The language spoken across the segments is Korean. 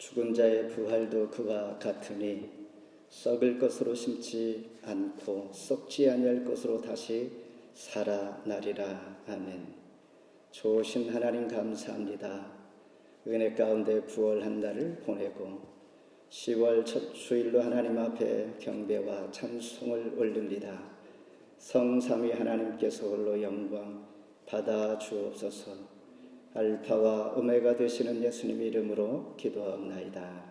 죽은 자의 부활도 그와 같으니 썩을 것으로 심지 않고 썩지 아니할 것으로 다시 살아나리라. 아멘. 좋으신 하나님 감사합니다. 은혜 가운데 부활한 날을 보내고 10월 첫 주일로 하나님 앞에 경배와 찬송을 올립니다. 성삼위 하나님께서 홀로 영광 받아 주옵소서. 알파와 오메가 되시는 예수님 이름으로 기도하옵나이다.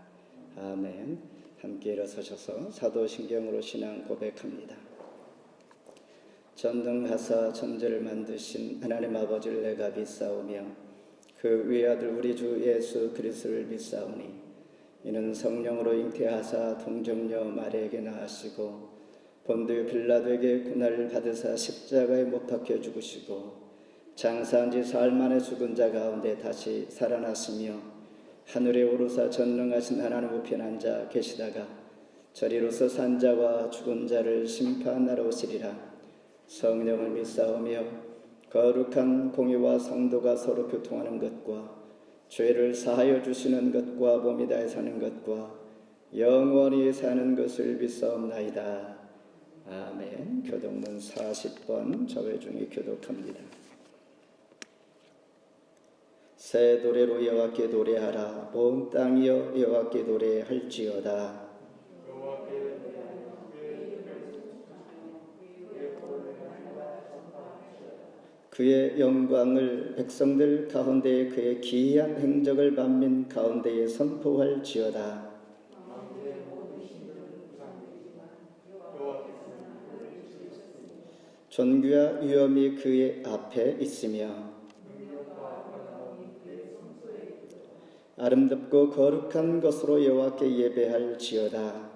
아멘. 함께 일어서셔서 사도신경으로 신앙 고백합니다. 전능하사 천지를 만드신 하나님 아버지를 내가 믿사오며 그 외아들 우리 주 예수 그리스도를 믿사오니 이는 성령으로 잉태하사 동정녀 마리아에게 낳으시고 본디오 빌라도에게 고난을 받으사 십자가에 못 박혀 죽으시고 장사한 지 사흘 만에 죽은 자 가운데 다시 살아났으며 하늘에 오르사 전능하신 하나님 우편에 앉아 계시다가 저리로서 산 자와 죽은 자를 심판하러 오시리라. 성령을 믿사오며 거룩한 공의와 성도가 서로 교통하는 것과 죄를 사하여 주시는 것과 몸이 다해 사는 것과 영원히 사는 것을 믿사옵나이다. 아멘. 교독문 40번 저회 중에 교독합니다. 새 노래로 여호와께 노래하라. 온 땅이여 여호와께 노래할지어다. 그의 영광을 백성들 가운데에 그의 기이한 행적을 만민 가운데에 선포할지어다. 존귀와 위엄이 그의 앞에 있으며 아름답고 거룩한 것으로 여호와께 예배할지어다.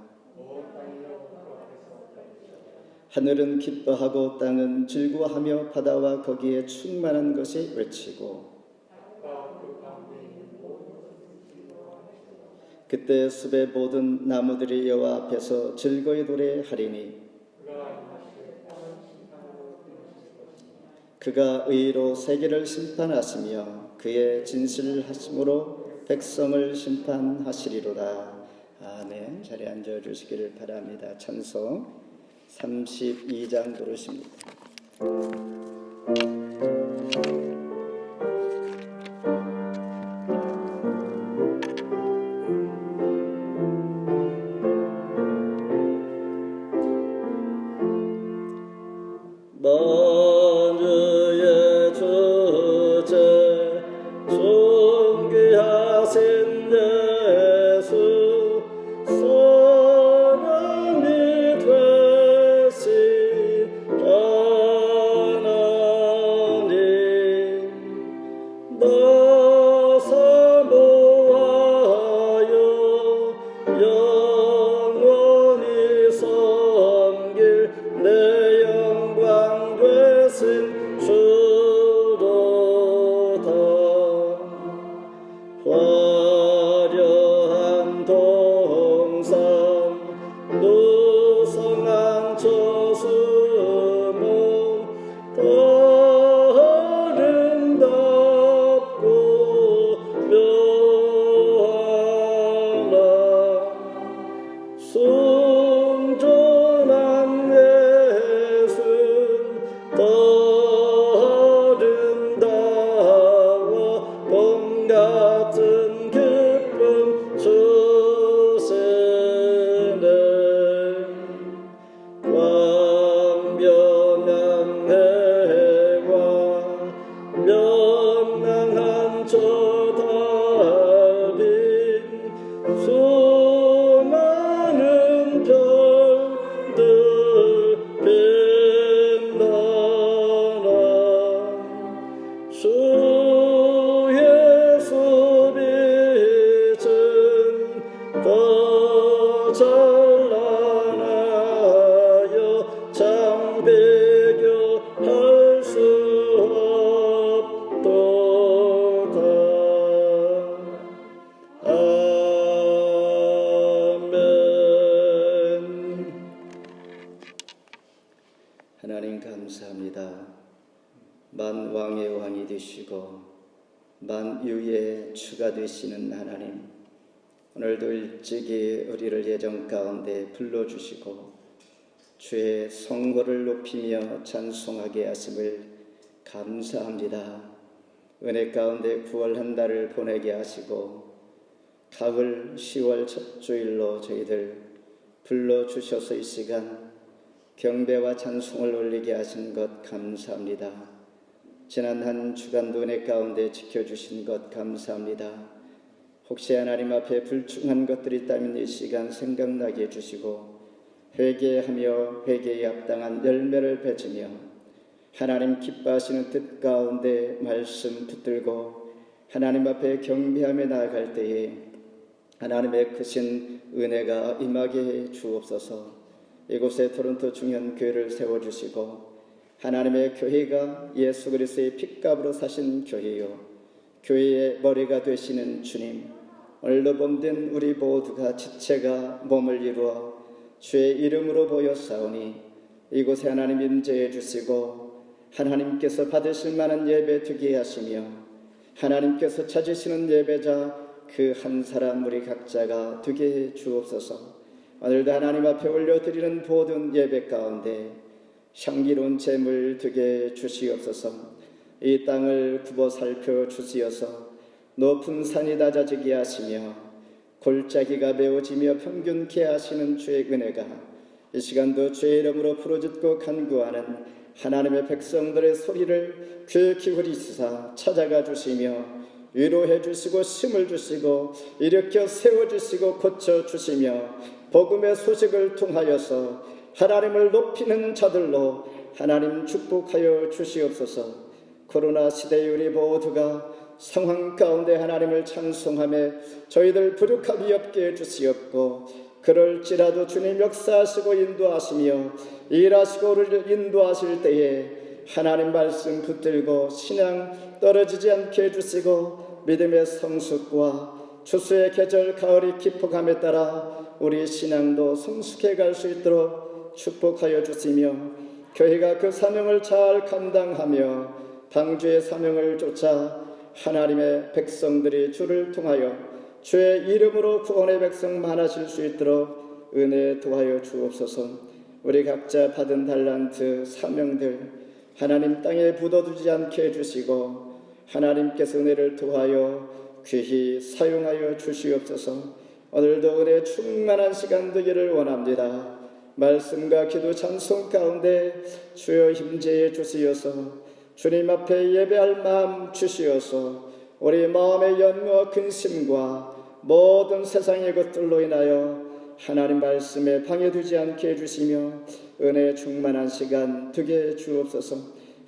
하늘은 기뻐하고 땅은 즐거워하며 바다와 거기에 충만한 것이 외치고 그때 숲의 모든 나무들이 여호와 앞에서 즐거이 노래하리니 그가 의로 세계를 심판하시며 그의 진실하심으로 백성을 심판하시리로다. 아멘. 자리에 앉아주시기를 바랍니다. 찬송 32장 부르십니다. 감사합니다. 만왕의 왕이 되시고 만유의 주가 되시는 하나님, 오늘도 일찍이 우리를 예정 가운데 불러주시고 주의 성호를 높이며 찬송하게 하심을 감사합니다. 은혜 가운데 9월 한 달을 보내게 하시고 가을 10월 첫 주일로 저희들 불러주셔서 이 시간 경배와 찬송을 올리게 하신 것 감사합니다. 지난 한 주간도 은혜 가운데 지켜주신 것 감사합니다. 혹시 하나님 앞에 불충한 것들이 있다면 이 시간 생각나게 해주시고 회개하며 회개에 합당한 열매를 맺으며 하나님 기뻐하시는 뜻 가운데 말씀 붙들고 하나님 앞에 경배하며 나아갈 때에 하나님의 크신 은혜가 임하게 해 주옵소서. 이곳에 토론토 중현교회를 세워주시고 하나님의 교회가 예수 그리스도의 핏값으로 사신 교회요 교회의 머리가 되시는 주님, 오늘도 몸된 우리 모두가 지체가 몸을 이루어 주의 이름으로 보였사오니 이곳에 하나님 임재해 주시고 하나님께서 받으실 만한 예배 드리게 하시며 하나님께서 찾으시는 예배자 그 한 사람 우리 각자가 되게 해 주옵소서. 오늘도 하나님 앞에 올려드리는 모든 예배 가운데 향기로운 제물 되게 주시옵소서. 이 땅을 굽어 살펴 주시어서 높은 산이 낮아지게 하시며 골짜기가 메워지며 평균케 하시는 주의 은혜가 이 시간도 주의 이름으로 부르짖고 간구하는 하나님의 백성들의 소리를 귀 기울이시사 찾아가 주시며 위로해 주시고 힘을 주시고 일으켜 세워주시고 고쳐주시며 복음의 소식을 통하여서 하나님을 높이는 자들로 하나님 축복하여 주시옵소서. 코로나 시대의 우리 모두가 상황 가운데 하나님을 찬송하며 저희들 부족함이 없게 해주시옵고 그럴지라도 주님 역사하시고 인도하시며 일하시고 우리를 인도하실 때에 하나님 말씀 붙들고 신앙 떨어지지 않게 해주시고 믿음의 성숙과 추수의 계절 가을이 깊어감에 따라 우리 신앙도 성숙해 갈 수 있도록 축복하여 주시며 교회가 그 사명을 잘 감당하며 방주의 사명을 쫓아 하나님의 백성들이 주를 통하여 주의 이름으로 구원의 백성 많아질 수 있도록 은혜 도하여 주옵소서. 우리 각자 받은 달란트 사명들 하나님 땅에 묻어두지 않게 해주시고 하나님께서 은혜를 도하여 귀히 사용하여 주시옵소서. 오늘도 은혜 충만한 시간 되기를 원합니다. 말씀과 기도 찬송 가운데 주여 힘제해 주시어서 주님 앞에 예배할 마음 주시어서 우리 마음의 연모와 근심과 모든 세상의 것들로 인하여 하나님 말씀에 방해되지 않게 해주시며 은혜 충만한 시간 되게 주옵소서.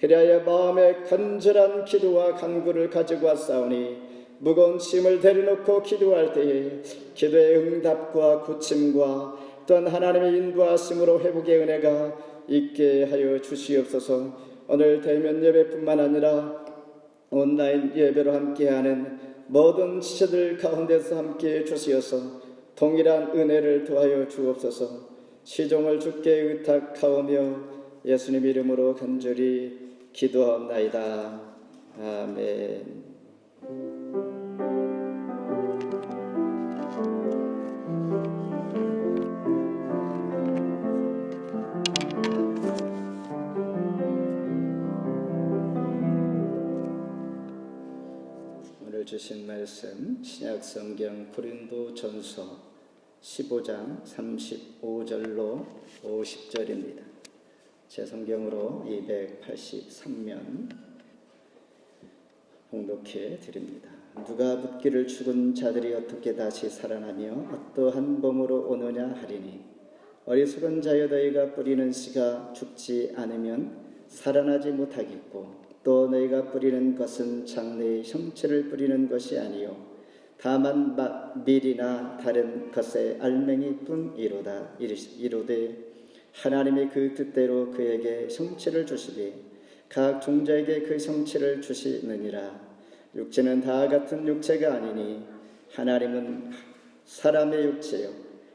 그리하여 마음에 간절한 기도와 간구를 가지고 왔사오니 무거운 짐을 내려놓고 기도할 때에 기도의 응답과 고침과 또한 하나님의 인도하심으로 회복의 은혜가 있게 하여 주시옵소서. 오늘 대면 예배뿐만 아니라 온라인 예배로 함께하는 모든 지체들 가운데서 함께해 주시어서 동일한 은혜를 더하여 주옵소서. 시종을 주께 의탁하오며 예수님 이름으로 간절히 기도하옵나이다. 아멘. 오늘 주신 말씀 신약성경 고린도전서 15장 35절로 50절입니다. 제 성경으로 283면 봉독해 드립니다. 누가 묻기를 죽은 자들이 어떻게 다시 살아나며 어떠한 범으로 오느냐 하리니 어리석은 자여 너희가 뿌리는 씨가 죽지 않으면 살아나지 못하겠고 또 너희가 뿌리는 것은 장래의 형체를 뿌리는 것이 아니요 다만 밀이나 다른 것의 알맹이뿐이로다. 이르되 하나님이 그 뜻대로 그에게 형체를 주시되 각 종자에게 그 형체를 주시느니라. 육체는 다 같은 육체가 아니니 하나님은 사람의 육체요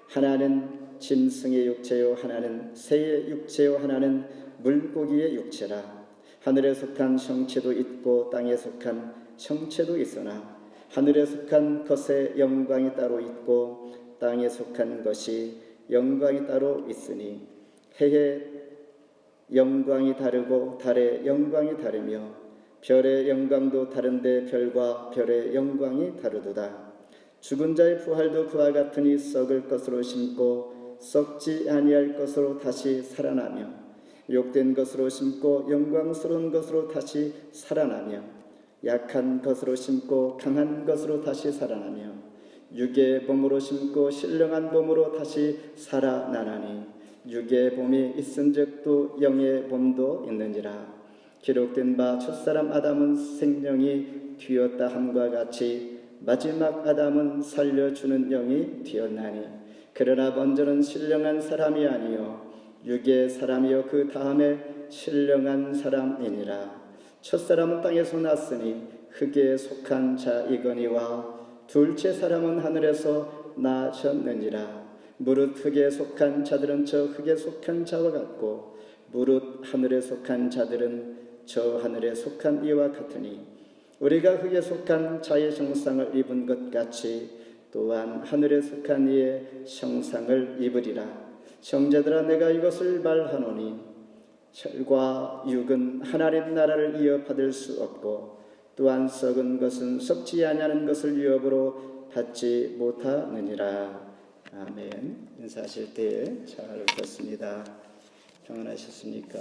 하나는 짐승의 육체요 하나는 새의 육체요 하나는 물고기의 육체라. 하늘에 속한 형체도 있고 땅에 속한 형체도 있으나 하늘에 속한 것의 영광이 따로 있고 땅에 속한 것이 영광이 따로 있으니 해의 영광이 다르고 달의 영광이 다르며 별의 영광도 다른데 별과 별의 영광이 다르도다. 죽은 자의 부활도 그와 같으니 썩을 것으로 심고 썩지 아니할 것으로 다시 살아나며 욕된 것으로 심고 영광스러운 것으로 다시 살아나며 약한 것으로 심고 강한 것으로 다시 살아나며 육의 봄으로 심고 신령한 봄으로 다시 살아나나니 육의 봄이 있은즉 또 영의 봄도 있느니라. 기록된 바 첫사람 아담은 생명이 뒤었다 함과 같이 마지막 아담은 살려주는 영이 뒤었나니 그러나 먼저는 신령한 사람이 아니요 육의 사람이요 그 다음에 신령한 사람이니라. 첫사람은 땅에서 났으니 흙에 속한 자이거니와 둘째 사람은 하늘에서 나셨느니라. 무릇 흙에 속한 자들은 저 흙에 속한 자와 같고 무릇 하늘에 속한 자들은 저 하늘에 속한 이와 같으니 우리가 흙에 속한 자의 형상을 입은 것 같이 또한 하늘에 속한 이의 형상을 입으리라. 형제들아 내가 이것을 말하노니 혈과 육은 하나님 나라를 이어받을 수 없고 또한 썩은 것은 썩지 아니하는 것을 유업으로 받지 못하느니라. 아멘. 인사하실 때 잘 웃었습니다. 평안하셨습니까?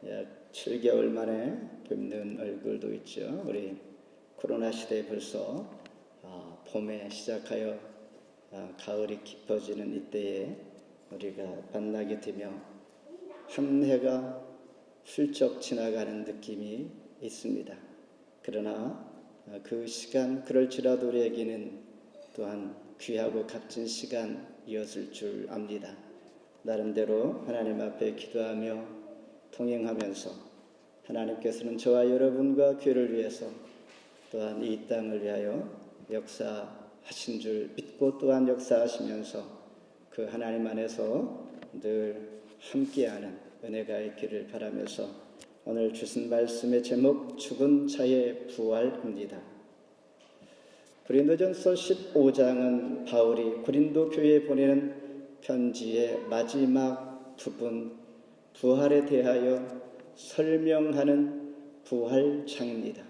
약 7개월 만에 뵙는 얼굴도 있죠. 우리 코로나 시대에 벌써 봄에 시작하여 가을이 깊어지는 이때에 우리가 만나게 되며 한 해가 훌쩍 지나가는 느낌이 있습니다. 그러나 그 시간 그럴지라도 우리에게는 또한 귀하고 값진 시간이었을 줄 압니다. 나름대로 하나님 앞에 기도하며 통행하면서 하나님께서는 저와 여러분과 교회를 위해서 또한 이 땅을 위하여 역사하신 줄 믿고 또한 역사하시면서 그 하나님 안에서 늘 함께하는 은혜가 있기를 바라면서 오늘 주신 말씀의 제목 죽은 자의 부활입니다. 고린도전서 15장은 바울이 고린도 교회에 보내는 편지의 마지막 부분 부활에 대하여 설명하는 부활장입니다.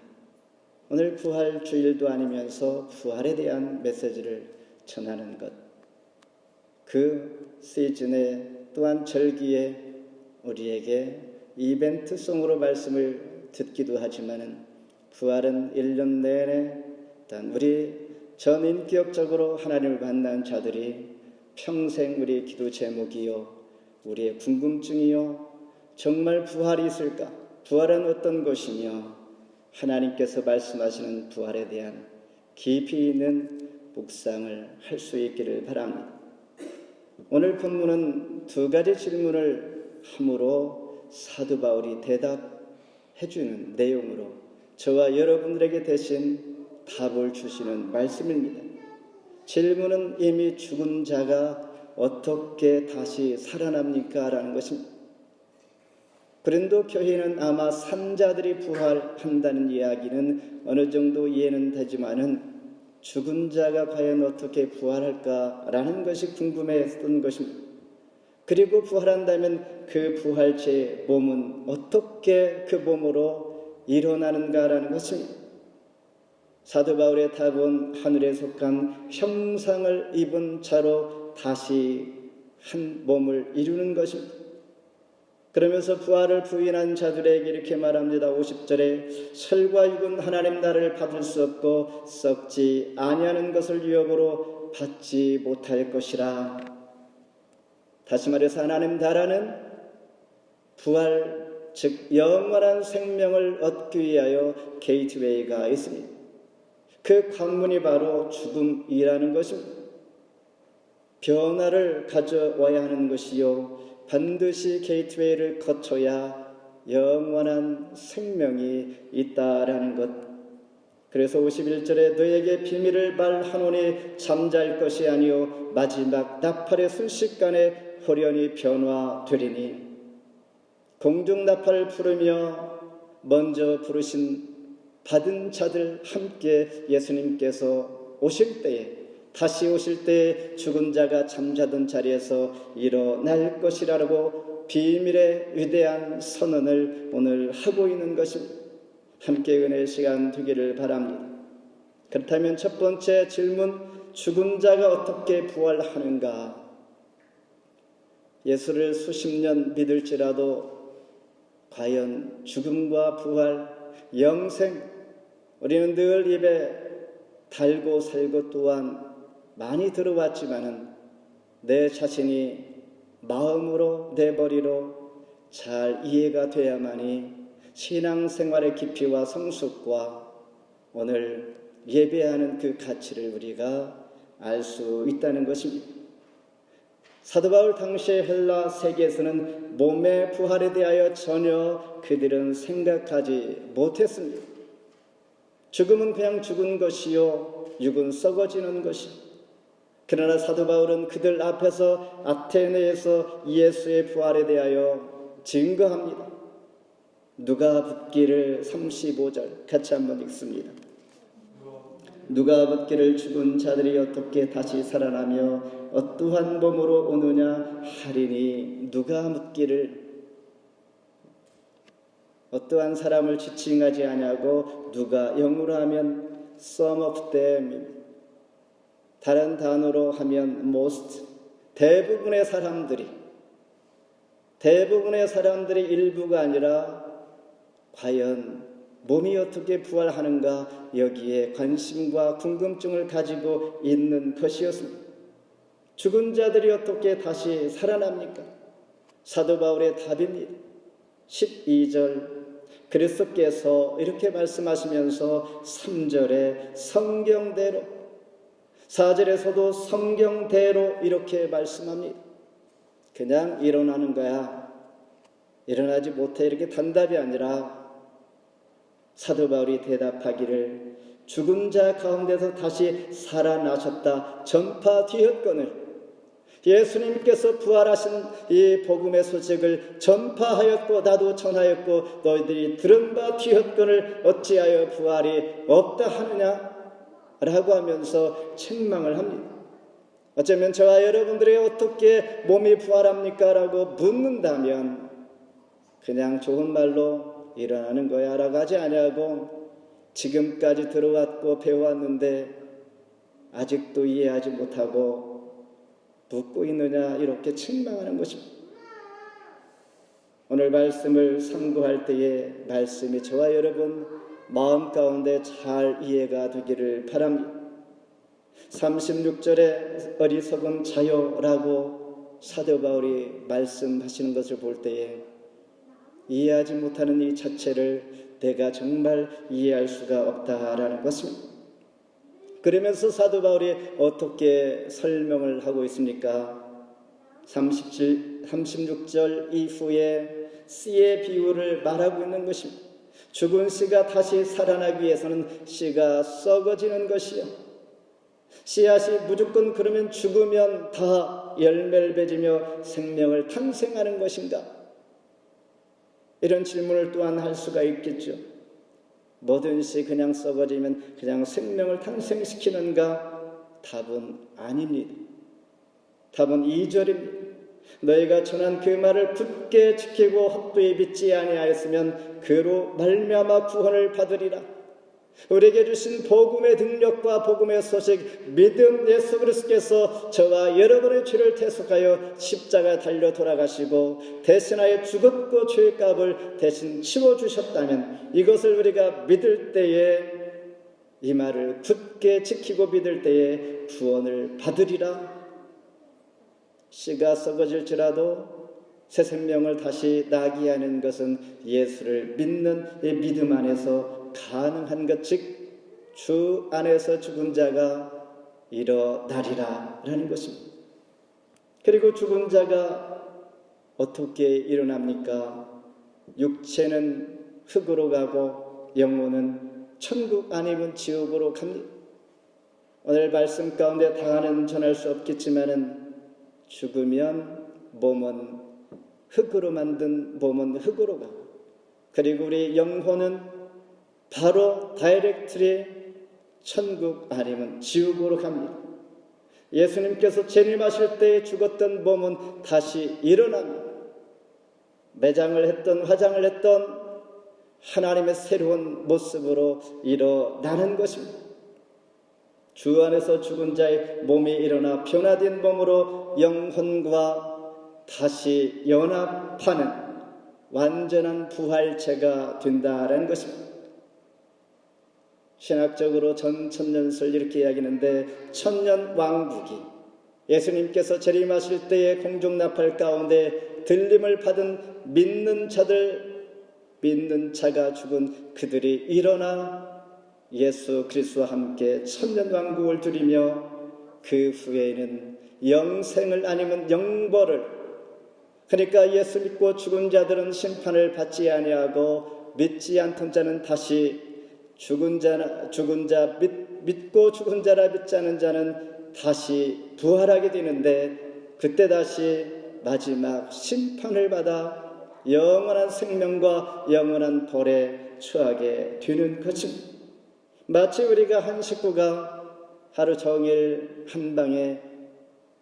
오늘 부활 주일도 아니면서 부활에 대한 메시지를 전하는 것, 그 시즌에 또한 절기에 우리에게 이벤트성으로 말씀을 듣기도 하지만은 부활은 1년 내내 일단 우리 전인격적으로 하나님을 만난 자들이 평생 우리의 기도 제목이요 우리의 궁금증이요 정말 부활이 있을까? 부활은 어떤 것이며 하나님께서 말씀하시는 부활에 대한 깊이 있는 묵상을 할 수 있기를 바랍니다. 오늘 본문은 두 가지 질문을 함으로 사도 바울이 대답해 주는 내용으로 저와 여러분들에게 대신 답을 주시는 말씀입니다. 질문은 이미 죽은 자가 어떻게 다시 살아납니까? 라는 것입니다. 고린도 교회는 아마 산자들이 부활한다는 이야기는 어느 정도 이해는 되지만은 죽은 자가 과연 어떻게 부활할까라는 것이 궁금했던 것입니다. 그리고 부활한다면 그 부활체의 몸은 어떻게 그 몸으로 일어나는가라는 것입니다. 사도 바울의 답은 하늘에 속한 형상을 입은 자로 다시 한 몸을 이루는 것입니다. 그러면서 부활을 부인한 자들에게 이렇게 말합니다. 50절에 혈과 육은 하나님 나라를 받을 수 없고 썩지 아니하는 것을 유업으로 받지 못할 것이라. 다시 말해서 하나님 나라는 부활, 즉 영원한 생명을 얻기 위하여 게이트웨이가 있습니다. 그 관문이 바로 죽음이라는 것입니다. 변화를 가져와야 하는 것이요 반드시 게이트웨이를 거쳐야 영원한 생명이 있다라는 것. 그래서 51절에 너에게 비밀을 말하노니 잠잘 것이 아니요 마지막 나팔의 순식간에 호련히 변화되리니 공중 나팔을 부르며 먼저 부르신 받은 자들 함께 예수님께서 오실 때에, 다시 오실 때에 죽은 자가 잠자던 자리에서 일어날 것이라고 비밀의 위대한 선언을 오늘 하고 있는 것입니다. 함께 은혜의 시간 되기를 바랍니다. 그렇다면 첫 번째 질문, 죽은 자가 어떻게 부활하는가? 예수를 수십 년 믿을지라도 과연 죽음과 부활, 영생, 우리는 늘 입에 달고 살고 또한 많이 들어왔지만은 내 자신이 마음으로 내 머리로 잘 이해가 돼야만이 신앙생활의 깊이와 성숙과 오늘 예배하는 그 가치를 우리가 알 수 있다는 것입니다. 사도 바울 당시의 헬라 세계에서는 몸의 부활에 대하여 전혀 그들은 생각하지 못했습니다. 죽음은 그냥 죽은 것이요, 육은 썩어지는 것이요. 그러나 사도 바울은 그들 앞에서 아테네에서 예수의 부활에 대하여 증거합니다. 누가 붙기를 35절 같이 한번 읽습니다. 누가 붙기를 죽은 자들이 어떻게 다시 살아나며 어떠한 몸으로 오느냐 하리니, 누가 묻기를 어떠한 사람을 지칭하지 아니하고 누가 영으로 하면 some of them, 다른 단어로 하면 most, 대부분의 사람들이 일부가 아니라 과연 몸이 어떻게 부활하는가, 여기에 관심과 궁금증을 가지고 있는 것이었습니다. 죽은 자들이 어떻게 다시 살아납니까? 사도 바울의 답입니다. 12절 그리스도께서 이렇게 말씀하시면서 3절에 성경대로, 4절에서도 성경대로 이렇게 말씀합니다. 그냥 일어나는 거야, 일어나지 못해, 이렇게 단답이 아니라 사도 바울이 대답하기를 죽은 자 가운데서 다시 살아나셨다 전파 뒤헛건을, 예수님께서 부활하신 이 복음의 소식을 전파하였고 나도 전하였고 너희들이 들은 바 뒤헛건을 어찌하여 부활이 없다 하느냐 라고 하면서 책망을 합니다. 어쩌면 저와 여러분들이 어떻게 몸이 부활합니까? 라고 묻는다면 그냥 좋은 말로 일어나는 거야 라고 하지 아니하고 지금까지 들어왔고 배워왔는데 아직도 이해하지 못하고 묻고 있느냐, 이렇게 책망하는 것입니다. 오늘 말씀을 상고할 때에 말씀이 저와 여러분 마음 가운데 잘 이해가 되기를 바랍니다. 36절에 어리석은 자요라고 사도 바울이 말씀하시는 것을 볼 때에 이해하지 못하는 이 자체를 내가 정말 이해할 수가 없다라는 것입니다. 그러면서 사도 바울이 어떻게 설명을 하고 있습니까? 36절 이후에 씨의 비유를 말하고 있는 것입니다. 죽은 씨가 다시 살아나기 위해서는 씨가 썩어지는 것이요, 씨앗이 무조건 그러면 죽으면 다 열매를 맺으며 생명을 탄생하는 것인가? 이런 질문을 또한 할 수가 있겠죠. 뭐든지 그냥 썩어지면 그냥 생명을 탄생시키는가? 답은 아닙니다. 답은 2절입니다. 너희가 전한 그 말을 굳게 지키고 헛되이 믿지 아니하였으면 그로 말미암아 구원을 받으리라. 우리에게 주신 복음의 능력과 복음의 소식, 믿음, 예수 그리스도께서 저와 여러분의 죄를 대속하여 십자가에 달려 돌아가시고 대신하여 죽었고 죄의 값을 대신 치워주셨다면, 이것을 우리가 믿을 때에, 이 말을 굳게 지키고 믿을 때에 구원을 받으리라. 씨가 썩어질지라도 새 생명을 다시 나게 하는 것은 예수를 믿는 이 믿음 안에서 가능한 것, 즉 주 안에서 죽은 자가 일어나리라 라는 것입니다. 그리고 죽은 자가 어떻게 일어납니까? 육체는 흙으로 가고 영혼은 천국 아니면 지옥으로 갑니다. 오늘 말씀 가운데 다는 전할 수 없겠지만은 죽으면 몸은 흙으로 만든 몸은 흙으로 가고 그리고 우리 영혼은 바로 다이렉트리 천국 아니면 지옥으로 갑니다. 예수님께서 재림하실 때 죽었던 몸은 다시 일어납니다. 매장을 했던 화장을 했던 하나님의 새로운 모습으로 일어나는 것입니다. 주 안에서 죽은 자의 몸이 일어나 변화된 몸으로 영혼과 다시 연합하는 완전한 부활체가 된다는 것입니다. 신학적으로 전천년설 이렇게 이야기하는데, 천년왕국이 예수님께서 재림하실 때의 공중나팔 가운데 들림을 받은 믿는 자가 죽은 그들이 일어나 예수 그리스도와 함께 천년왕국을 누리며 그 후에는 영생을 아니면 영벌을, 그러니까 예수 믿고 죽은 자들은 심판을 받지 아니하고 믿지 않던 자는 다시 믿고 죽은 자라 믿지 않은 자는 다시 부활하게 되는데, 그때 다시 마지막 심판을 받아 영원한 생명과 영원한 벌에 처하게 되는 것입니다. 마치 우리가 한 식구가 하루 종일 한 방에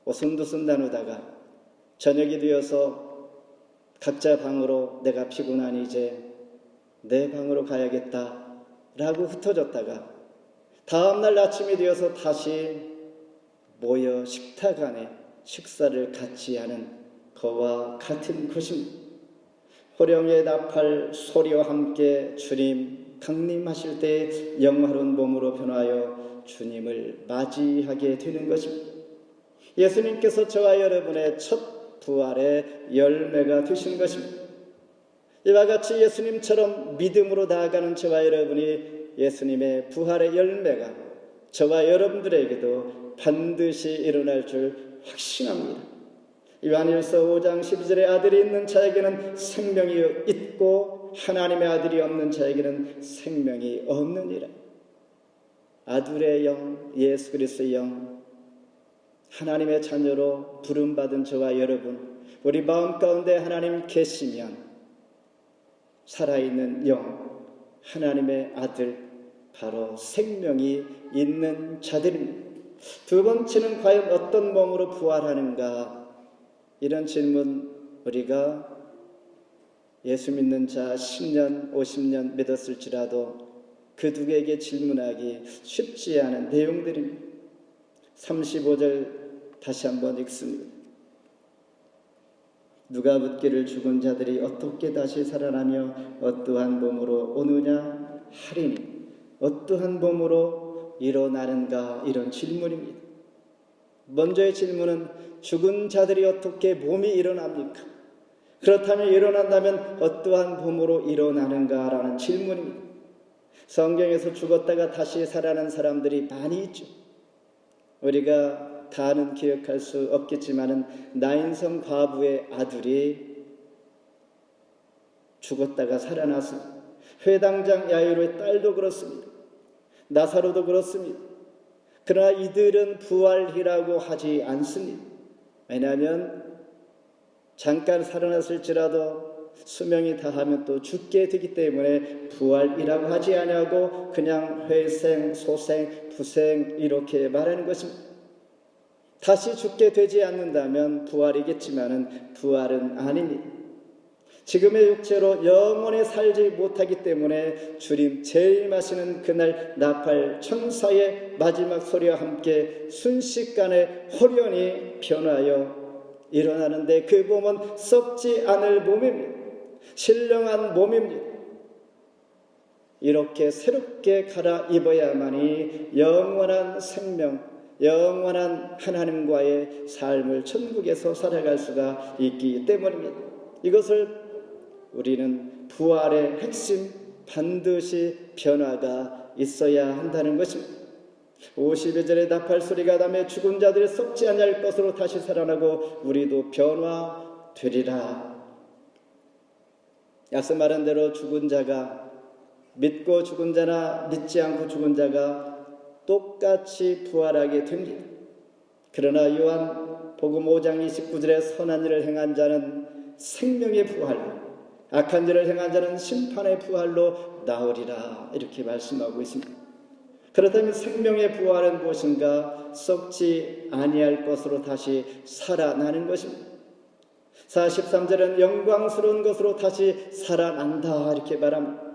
오순도순 나누다가 저녁이 되어서 각자 방으로 내가 피곤하니 이제 내 방으로 가야겠다 라고 흩어졌다가 다음날 아침이 되어서 다시 모여 식탁 안에 식사를 같이 하는 그와 같은 것입니다. 호령의 나팔 소리와 함께 주님 강림하실 때 영화로운 몸으로 변하여 주님을 맞이하게 되는 것입니다. 예수님께서 저와 여러분의 첫 부활의 열매가 되신 것입니다. 이와 같이 예수님처럼 믿음으로 나아가는 저와 여러분이 예수님의 부활의 열매가 저와 여러분들에게도 반드시 일어날 줄 확신합니다. 요한일서 5장 12절에 아들이 있는 자에게는 생명이 있고 하나님의 아들이 없는 자에게는 생명이 없느니라. 아들의 영, 예수 그리스도의 영, 하나님의 자녀로 부름받은 저와 여러분, 우리 마음 가운데 하나님 계시면 살아있는 영, 하나님의 아들, 바로 생명이 있는 자들입니다. 두 번째는 과연 어떤 몸으로 부활하는가? 이런 질문, 우리가 예수 믿는 자 10년, 50년 믿었을지라도 그 누구에게 질문하기 쉽지 않은 내용들입니다. 35절 다시 한번 읽습니다. 누가 묻기를 죽은 자들이 어떻게 다시 살아나며 어떠한 몸으로 오느냐 하리니 어떠한 몸으로 일어나는가, 이런 질문입니다. 먼저의 질문은 죽은 자들이 어떻게 몸이 일어납니까? 그렇다면 일어난다면 어떠한 몸으로 일어나는가라는 질문입니다. 성경에서 죽었다가 다시 살아난 사람들이 많이 있죠. 우리가 다는 기억할 수 없겠지만은 나인성 과부의 아들이 죽었다가 살아났습니다. 회당장 야이로의 딸도 그렇습니다. 나사로도 그렇습니다. 그러나 이들은 부활이라고 하지 않습니다. 왜냐하면 잠깐 살아났을지라도 수명이 다하면 또 죽게 되기 때문에 부활이라고 하지 아니하고 그냥 회생, 소생, 부생 이렇게 말하는 것입니다. 다시 죽게 되지 않는다면 부활이겠지만은 부활은 아닙니다. 지금의 육체로 영원히 살지 못하기 때문에 주님 재림하시는 그날 나팔 천사의 마지막 소리와 함께 순식간에 호련히 변하여 일어나는데, 그 몸은 썩지 않을 몸입니다. 신령한 몸입니다. 이렇게 새롭게 갈아입어야만이 영원한 생명, 영원한 하나님과의 삶을 천국에서 살아갈 수가 있기 때문입니다. 이것을 우리는 부활의 핵심, 반드시 변화가 있어야 한다는 것입니다. 52절의 나팔 소리가 나며 죽은 자들이 썩지 아니할 것으로 다시 살아나고 우리도 변화되리라. 앞서 말한 대로 죽은 자가, 믿고 죽은 자나 믿지 않고 죽은 자가 똑같이 부활하게 됩니다. 그러나 요한 복음 5장 29절에 선한 일을 행한 자는 생명의 부활, 악한 일을 행한 자는 심판의 부활로 나으리라 이렇게 말씀하고 있습니다. 그렇다면 생명의 부활은 무엇인가? 썩지 아니할 것으로 다시 살아나는 것입니다. 43절에는 영광스러운 것으로 다시 살아난다 이렇게 말합니다.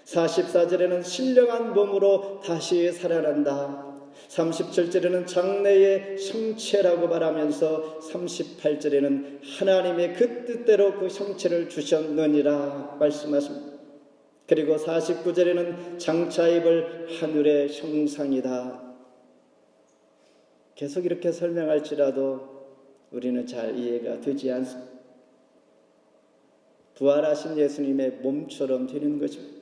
44절에는 신령한 몸으로 다시 살아난다. 37절에는 장래의 형체라고 말하면서 38절에는 하나님의 그 뜻대로 그 형체를 주셨느니라 말씀하십니다. 그리고 49절에는 장차 입을 하늘의 형상이다. 계속 이렇게 설명할지라도 우리는 잘 이해가 되지 않습니다. 부활하신 예수님의 몸처럼 되는 것입니다.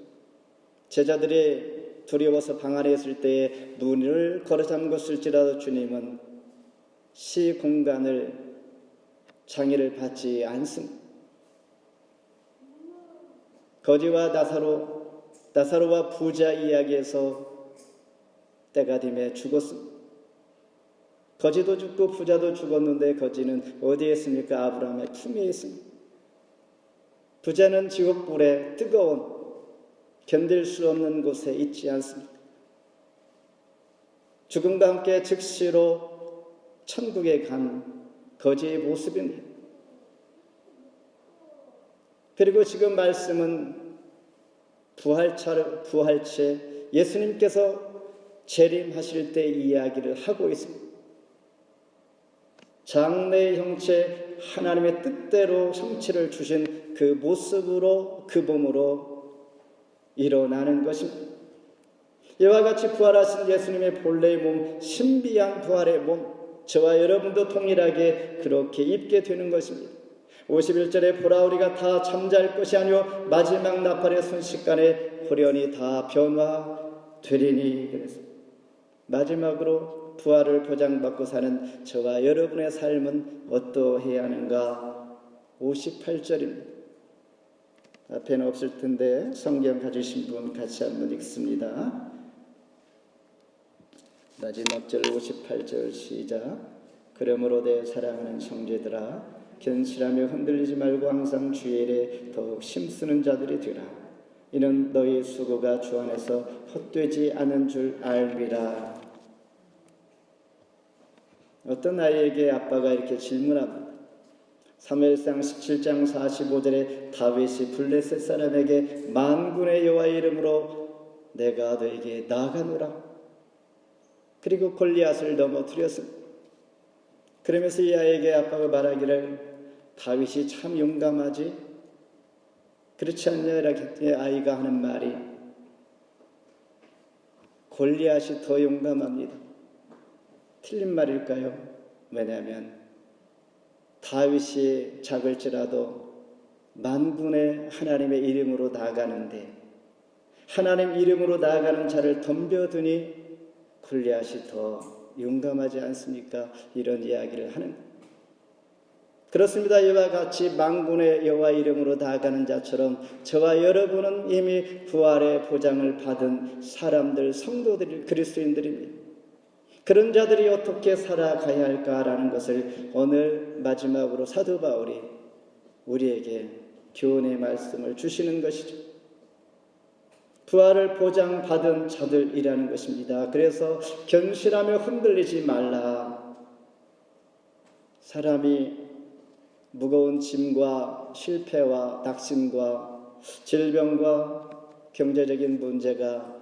제자들이 두려워서 방 안에 있을 때에 문을 걸어 잠궜을지라도 주님은 시공간을 장애를 받지 않습니다. 거지와 나사로와 부자 이야기에서 때가 되매 죽었습니다. 거지도 죽고 부자도 죽었는데 거지는 어디에 있습니까? 아브라함의 품에 있습니다. 부자는 지옥불에 뜨거운 견딜 수 없는 곳에 있지 않습니다. 죽음과 함께 즉시로 천국에 간 거지의 모습입니다. 그리고 지금 말씀은 부활체 예수님께서 재림하실 때 이야기를 하고 있습니다. 장래의 형체 하나님의 뜻대로 형체를 주신 그 모습으로 그 몸으로 일어나는 것입니다. 이와 같이 부활하신 예수님의 본래의 몸, 신비한 부활의 몸, 저와 여러분도 동일하게 그렇게 입게 되는 것입니다. 51절에 보라 우리가 다 잠잘 것이 아니요 마지막 나팔의 순식간에 호련히 다 변화되리니. 그래서 마지막으로 부활을 보장받고 사는 저와 여러분의 삶은 어떠해야 하는가? 58절입니다. 앞에는 없을 텐데 성경 가지신 분 같이 한번 읽습니다. 마지막 절 58절 시작. 그러므로 내 사랑하는 형제들아 견실하며 흔들리지 말고 항상 주의 일에 더욱 힘쓰는 자들이 되라. 이는 너희 수고가 주 안에서 헛되지 않은 줄 알미라. 어떤 아이에게 아빠가 이렇게 질문합니다. 사무엘상 17장 45절에 다윗이 블레셋 사람에게 만군의 여호와의 이름으로 내가 너에게 나아가노라. 그리고 골리앗을 넘어뜨렸습니다. 그러면서 이 아이에게 아빠가 말하기를 다윗이 참 용감하지? 그렇지 않냐? 이렇게 아이가 하는 말이 골리앗이 더 용감합니다. 틀린 말일까요? 왜냐하면 다윗이 작을지라도 만군의 하나님의 이름으로 나아가는데 하나님 이름으로 나아가는 자를 덤벼드니 골리앗이 더 용감하지 않습니까? 이런 이야기를 하는 거예요. 그렇습니다. 이와 같이 만군의 여호와 이름으로 나아가는 자처럼 저와 여러분은 이미 부활의 보장을 받은 사람들, 성도들, 그리스도인들입니다. 그런 자들이 어떻게 살아가야 할까라는 것을 오늘 마지막으로 사도 바울이 우리에게 교훈의 말씀을 주시는 것이죠. 부활을 보장받은 자들이라는 것입니다. 그래서 견실하며 흔들리지 말라. 사람이 무거운 짐과 실패와 낙심과 질병과 경제적인 문제가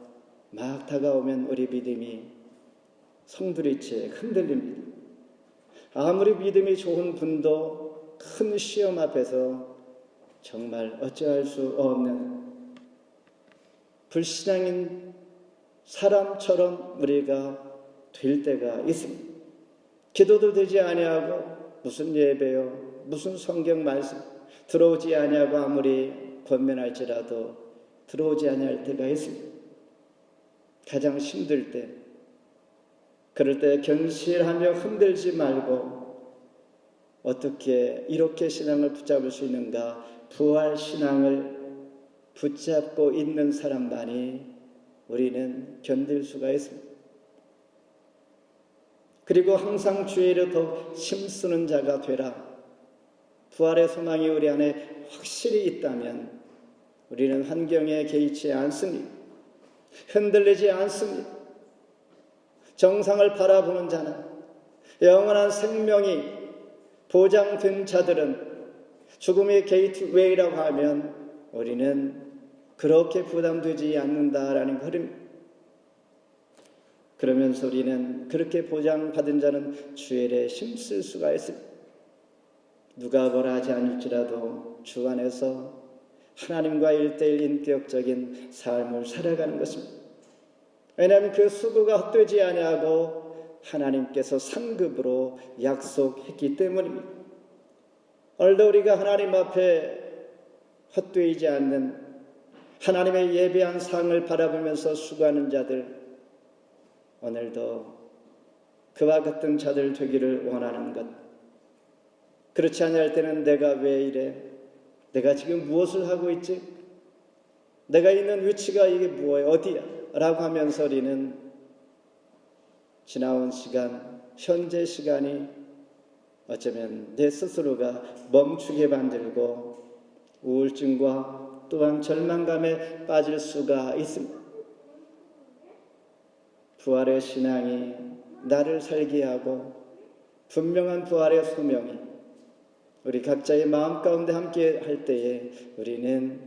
막 다가오면 우리 믿음이 송두리째 흔들립니다. 아무리 믿음이 좋은 분도 큰 시험 앞에서 정말 어찌할 수 없는 불신앙인 사람처럼 우리가 될 때가 있습니다. 기도도 되지 아니하고 무슨 예배요, 무슨 성경 말씀 들어오지 아니하고 아무리 권면할지라도 들어오지 아니할 때가 있습니다. 가장 힘들 때, 그럴 때 견실하며 흔들지 말고 어떻게 이렇게 신앙을 붙잡을 수 있는가? 부활 신앙을 붙잡고 있는 사람만이 우리는 견딜 수가 있습니다. 그리고 항상 주의 일에 더 힘쓰는 자가 되라. 부활의 소망이 우리 안에 확실히 있다면 우리는 환경에 개의치 않습니다. 흔들리지 않습니다. 정상을 바라보는 자는, 영원한 생명이 보장된 자들은 죽음의 게이트웨이라고 하면 우리는 그렇게 부담되지 않는다라는 흐름입니다. 그러면서 우리는 그렇게 보장받은 자는 주일에 힘쓸 수가 있습니다. 누가 뭐라 하지 않을지라도 주 안에서 하나님과 1:1 인격적인 삶을 살아가는 것입니다. 왜냐하면 그 수고가 헛되지 아니하고 하나님께서 상급으로 약속했기 때문입니다. 오늘도 우리가 하나님 앞에 헛되지 않는 하나님의 예배한 상을 바라보면서 수고하는 자들, 오늘도 그와 같은 자들 되기를 원하는 것. 그렇지 아니할 때는 내가 왜 이래? 내가 지금 무엇을 하고 있지? 내가 있는 위치가 이게 뭐예요? 어디야? 라고 하면서 우리는 지나온 시간, 현재 시간이 어쩌면 내 스스로가 멈추게 만들고 우울증과 또한 절망감에 빠질 수가 있습니다. 부활의 신앙이 나를 살게 하고 분명한 부활의 소명이 우리 각자의 마음 가운데 함께 할 때에 우리는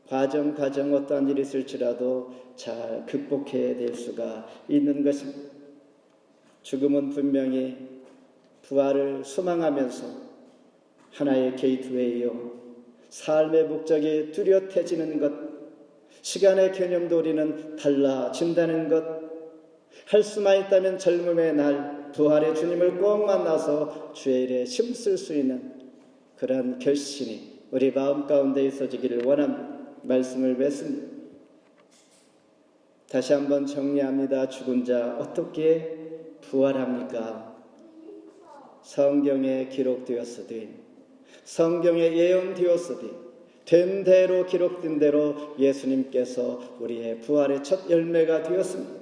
과정 어떠한 일이 있을지라도 잘 극복해야 될 수가 있는 것입니다. 죽음은 분명히 부활을 소망하면서 하나의 게이트웨이요, 삶의 목적이 뚜렷해지는 것, 시간의 개념도 우리는 달라진다는 것, 할 수만 있다면 젊음의 날 부활의 주님을 꼭 만나서 주의 일에 힘쓸 수 있는 그런 결심이 우리 마음 가운데 있어지기를 원합니다. 말씀을 맺습니다. 다시 한번 정리합니다. 죽은 자 어떻게 부활합니까? 성경에 기록되었으되, 성경에 예언되었으되, 된 대로 기록된 대로 예수님께서 우리의 부활의 첫 열매가 되었습니다.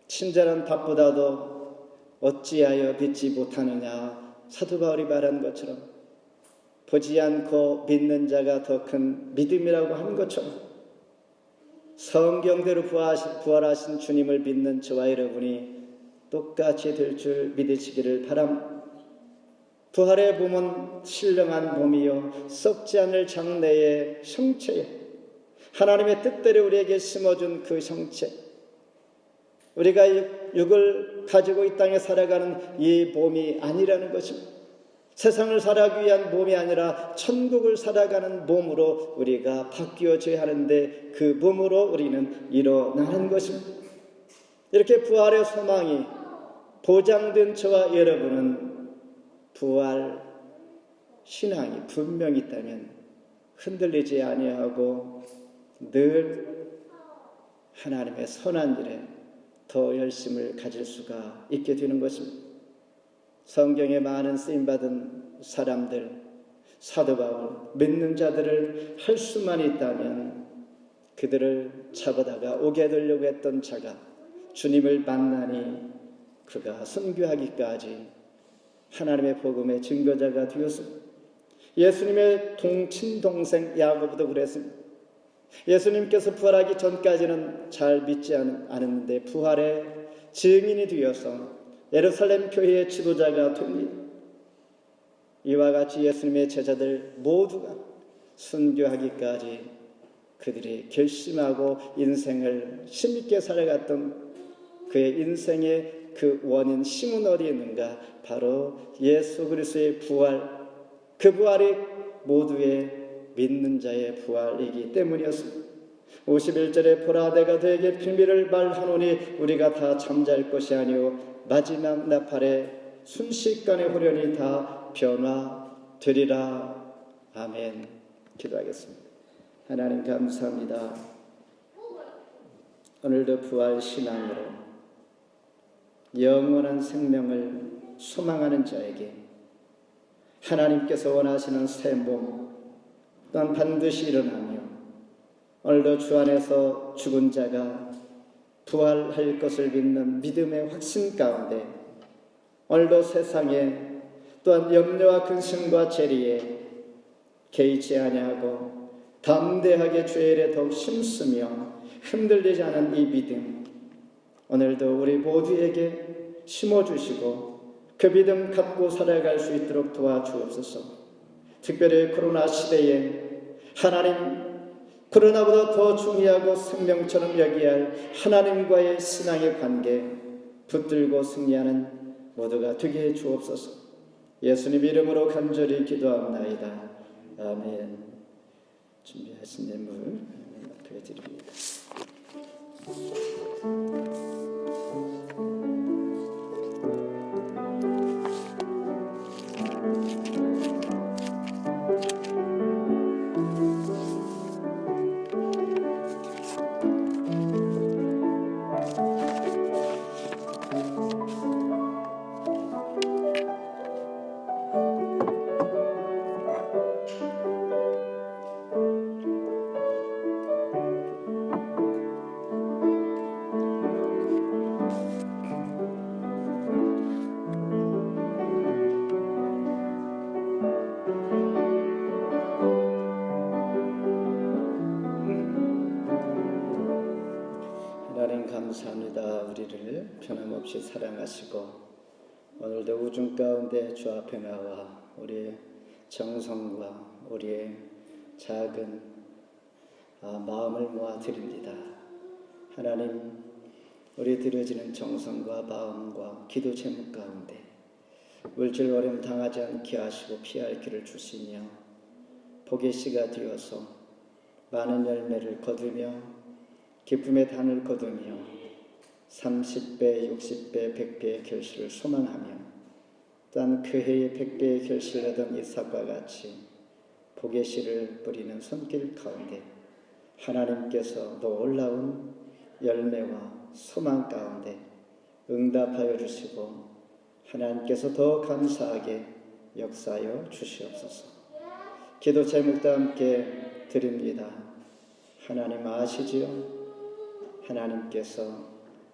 친절한 밥보다도 어찌하여 믿지 못하느냐, 사도 바울이 말한 것처럼 보지 않고 믿는 자가 더 큰 믿음이라고 한 것처럼 성경대로 부활하신 주님을 믿는 저와 여러분이 똑같이 될 줄 믿으시기를 바랍니다. 부활의 몸은 신령한 몸이요 썩지 않을 장래의 형체에, 하나님의 뜻대로 우리에게 심어준 그 형체, 우리가 육을 가지고 이 땅에 살아가는 이 몸이 아니라는 것입니다. 세상을 살아가기 위한 몸이 아니라 천국을 살아가는 몸으로 우리가 바뀌어져야 하는데 그 몸으로 우리는 일어나는 것입니다. 이렇게 부활의 소망이 보장된 저와 여러분은 부활 신앙이 분명히 있다면 흔들리지 아니하고 늘 하나님의 선한 일에 더 열심을 가질 수가 있게 되는 것입니다. 성경에 많은 쓰임받은 사람들, 사도 바울, 믿는 자들을 할 수만 있다면 그들을 잡아다가 오게 되려고 했던 자가 주님을 만나니 그가 순교하기까지 하나님의 복음의 증거자가 되었습니다. 예수님의 친동생 야고보도 그랬습니다. 예수님께서 부활하기 전까지는 잘 믿지 않았는데 부활의 증인이 되어서 예루살렘 교회의 지도자가 됩니다. 이와 같이 예수님의 제자들 모두가 순교하기까지 그들이 결심하고 인생을 힘있게 살아갔던 그의 인생의 그 원인, 힘은 어디에 있는가? 바로 예수 그리스도의 부활, 그 부활이 모두의 믿는 자의 부활이기 때문이었습니다. 51절에 보라 내가 너에게 비밀을 말하노니 우리가 다 잠잘 것이 아니오 마지막 나팔에 순식간에 후련히 다 변화되리라. 아멘. 기도하겠습니다. 하나님 감사합니다. 오늘도 부활 신앙으로 영원한 생명을 소망하는 자에게 하나님께서 원하시는 새 몸 또한 반드시 일어나며 오늘도 주 안에서 죽은 자가 부활할 것을 믿는 믿음의 확신 가운데 오늘도 세상에 또한 염려와 근심과 재리에 개의치 아니하고 담대하게 주의 일에 더욱 힘쓰며 흔들리지 않은 이 믿음, 오늘도 우리 모두에게 심어주시고 그 믿음 갖고 살아갈 수 있도록 도와주옵소서. 특별히 코로나 시대에 하나님, 코로나보다 더 중요하고 생명처럼 여기야 할 하나님과의 신앙의 관계 붙들고 승리하는 모두가 되게 해 주옵소서. 예수님 이름으로 간절히 기도합나이다. 아멘. 준비하신 예물 앞에 드립니다. 하나님 감사합니다. 우리를 변함없이 사랑하시고 오늘도 우중 가운데 주 앞에 나와 우리의 정성과 우리의 작은 마음을 모아 드립니다. 하나님, 우리 드려지는 정성과 마음과 기도 제목 가운데 물질 어려움 당하지 않게 하시고 피할 길을 주시며 복의 씨가 되어서 많은 열매를 거두며 기쁨의 단을 거두며 30배, 60배, 100배의 결실을 소망하며 또한 그 해에 100배의 결실을 얻은 이삭과 같이 복의 씨를 뿌리는 손길 가운데 하나님께서 놀라운 열매와 소망 가운데 응답하여 주시고 하나님께서 더 감사하게 역사하여 주시옵소서. 기도 제목도 함께 드립니다. 하나님 아시지요? 하나님께서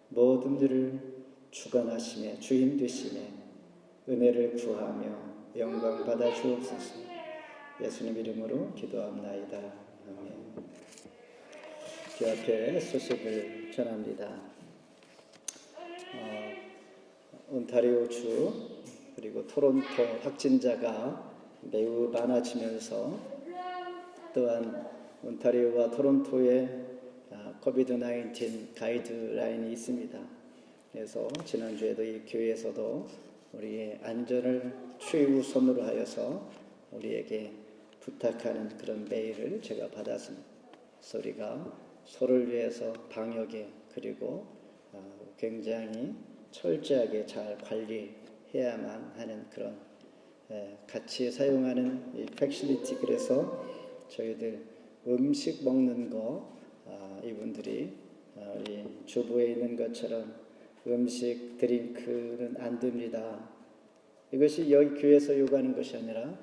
모든 일을 주관하시며 주인 되시며 은혜를 구하며 영광 받아 주옵소서. 예수님 이름으로 기도합나이다. 아멘. 그 앞에 소식을 전합니다. 온타리오주 그리고 토론토 확진자가 매우 많아지면서 또한 온타리오와 토론토에 코비드-19 가이드라인이 있습니다. 그래서 지난주에도 이 교회에서도 우리의 안전을 최우선으로 하여서 우리에게 부탁하는 그런 메일을 제가 받았습니다. 우리가 서로를 위해서 방역에 그리고 굉장히 철저하게 잘 관리해야만 하는 그런 같이 사용하는 이 팩실리티, 그래서 저희들 음식 먹는 거 이분들이 우리 주부에 있는 것처럼 음식, 드링크는 안 됩니다. 이것이 여기 교회에서 요구하는 것이 아니라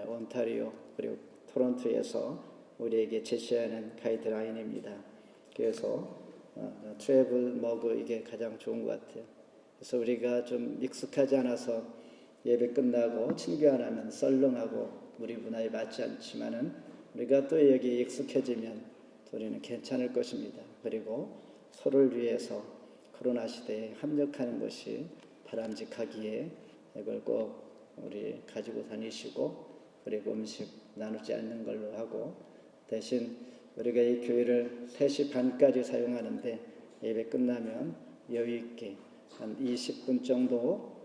온타리오 그리고 토론토에서 우리에게 제시하는 가이드라인입니다. 그래서 트래블 머그 이게 가장 좋은 것 같아요. 그래서 우리가 좀 익숙하지 않아서 예배 끝나고 친교 안 하면 썰렁하고 우리 문화에 맞지 않지만은 우리가 또 여기 익숙해지면 우리는 괜찮을 것입니다. 그리고 서로를 위해서 코로나 시대에 협력하는 것이 바람직하기에 이걸 꼭 우리 가지고 다니시고 그리고 음식 나누지 않는 걸로 하고 대신 우리가 이 교회를 3시 반까지 사용하는데 예배 끝나면 여유 있게 한 20분 정도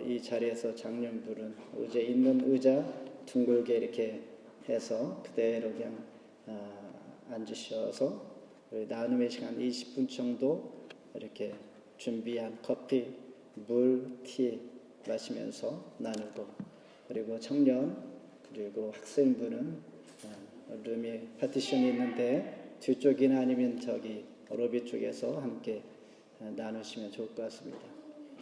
이 자리에서 장년들은 의자 있는 의자 둥글게 이렇게 해서 그대로 그냥 앉으셔서 나눔의 시간 20분 정도 이렇게 준비한 커피, 물, 티 마시면서 나누고 그리고 청년 그리고 학생부는 룸이 파티션이 있는데 뒤쪽이나 아니면 저기 로비 쪽에서 함께 나누시면 좋을 것 같습니다.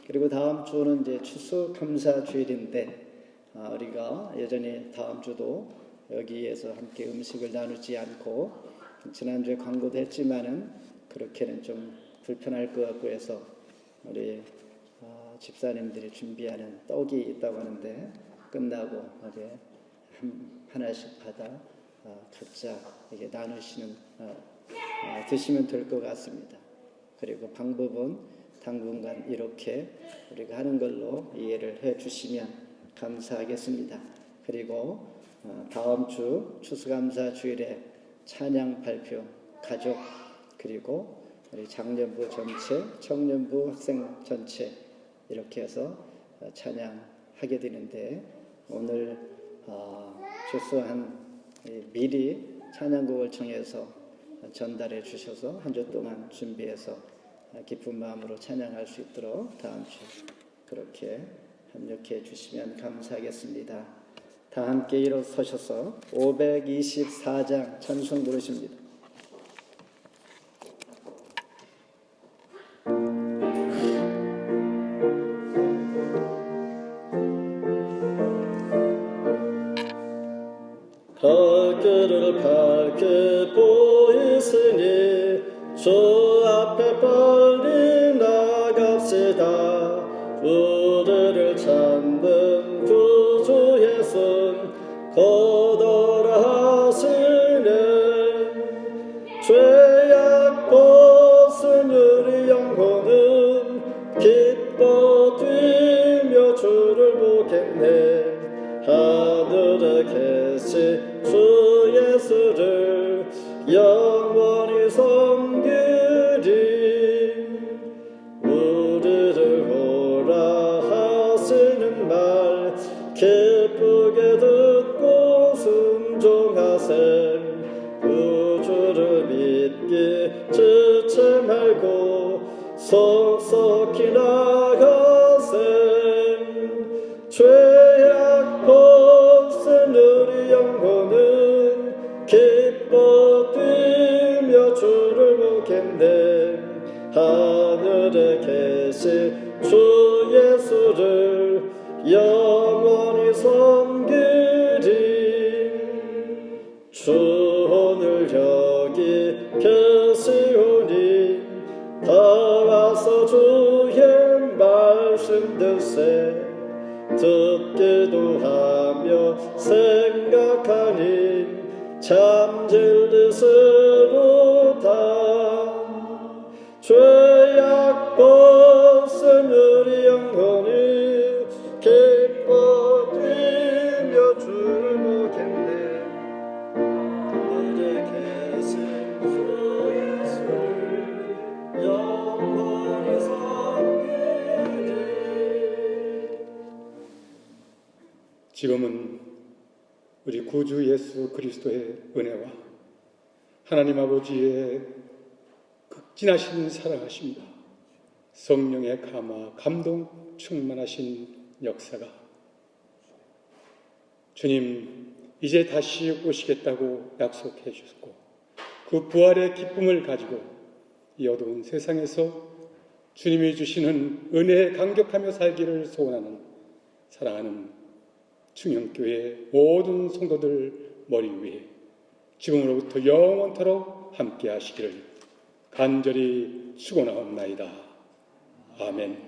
그리고 다음 주는 이제 추수감사 주일인데 우리가 여전히 다음 주도 여기에서 함께 음식을 나누지 않고 지난주에 광고도 했지만은 그렇게는 좀 불편할 것 같고 해서 우리 집사님들이 준비하는 떡이 있다고 하는데 끝나고 하나씩 받아 각자 이게 나누시는 드시면 될 것 같습니다. 그리고 방법은 당분간 이렇게 우리가 하는 걸로 이해를 해 주시면 감사하겠습니다. 그리고 다음 주 추수감사 주일에 찬양 발표, 가족 그리고 우리 장년부 전체, 청년부 학생 전체 이렇게 해서 찬양하게 되는데 오늘 최소한 미리 찬양곡을 청해서 전달해 주셔서 한 주 동안 준비해서 기쁜 마음으로 찬양할 수 있도록 다음 주 그렇게 협력해 주시면 감사하겠습니다. 다 함께 일어서셔서 524장 찬송 부르십니다. 발길을 밝게 보이시니 주 앞에 빨리 나갑시다. 우리를 찾는 구주 예수 거더라 하시네. 죄악 벗은 우리 영혼은 기뻐 뛰며 주를 보겠네. 하늘에 계신 주 예수를 영원히 섬기리. 우리를 오라 하시는 말 기쁘게 듣고 순종하세. 구주를 믿기 지체 말고 속속히 나가세. 죄악 벗은 우리 영혼은 기뻐 뛰며 주를 보겠네. 하늘에 계신 주 예수를 영원히 섬기리. 주 오늘 여기 계시오니 다 와서 주의 말씀 듣세. 듣기도 하며 생각하니 참 진리스로다. 죄악 벗은 우리 영혼이 기뻐 뛰며 주를 보겠네. 하늘에 계신 주 예수를 영원히 섬기리. 지금은 우리 구주 예수 그리스도의 은혜와 하나님 아버지의 극진하신 사랑하심과 성령의 감화, 감동 충만하신 역사가 주님 이제 다시 오시겠다고 약속해 주셨고 그 부활의 기쁨을 가지고 이 어두운 세상에서 주님이 주시는 은혜에 감격하며 살기를 소원하는 사랑하는 충영교회 모든 성도들 머리 위에 지금으로부터 영원토록 함께 하시기를 간절히 축원하옵나이다. 아멘.